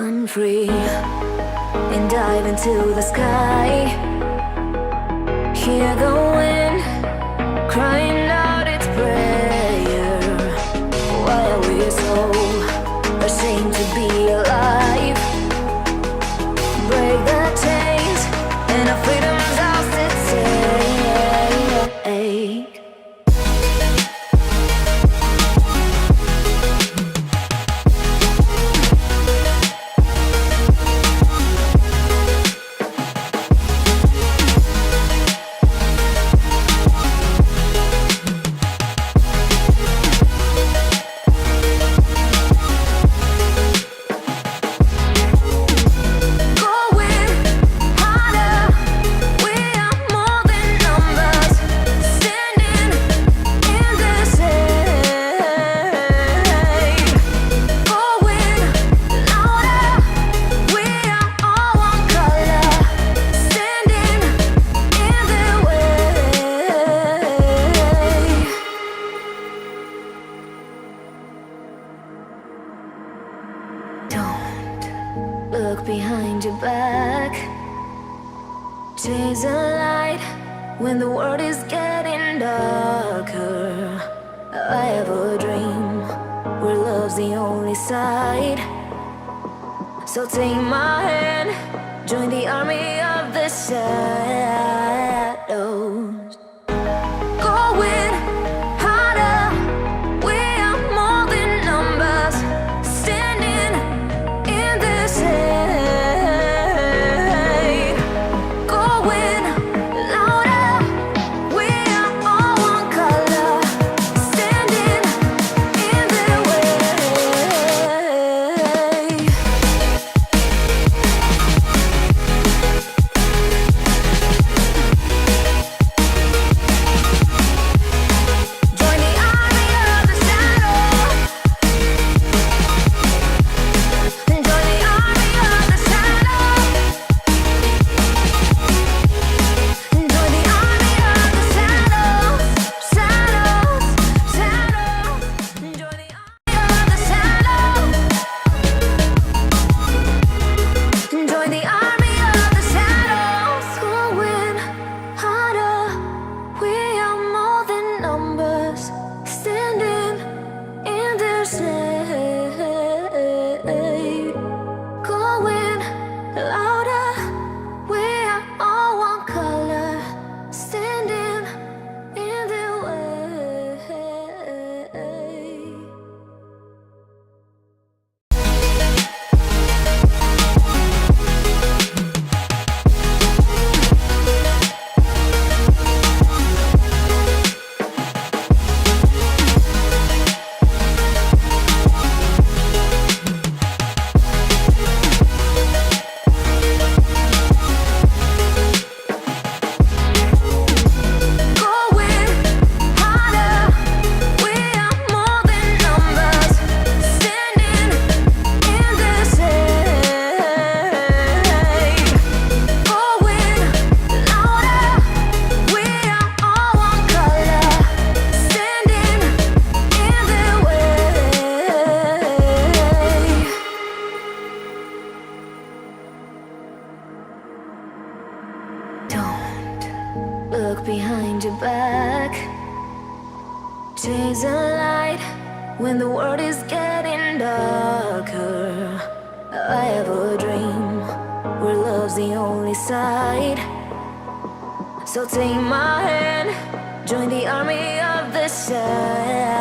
run free and dive into the sky. Hear the wind crying out its prayer. Why are we so ashamed to be alive? Break the chains and our freedom's ours to take. Look behind your back. Chase a light when the world is getting darker. I have a dream where love's the only side. So take my hand, join the army of the shadows. Going harder, we are more than numbers. Standing in the shade. Going louder, we are all one color. Standing in the way. Join the army of the shadow. Join the army of the shadow. Join the army of the shadows. Shadows, shadows. Join the army of the shadows. Join the army of the shadows. Going harder, we are more than numbers. Standing in their shade. Going louder, we are all one color. Standing in their way. Going harder, we are more than numbers. Standing in the shade. Going louder, we are all one color. Standing in the way. Don't look behind your back. Chase a light when the world is getting darker. I have a dream where love's the only side. So take my hand, join the army of the shadows.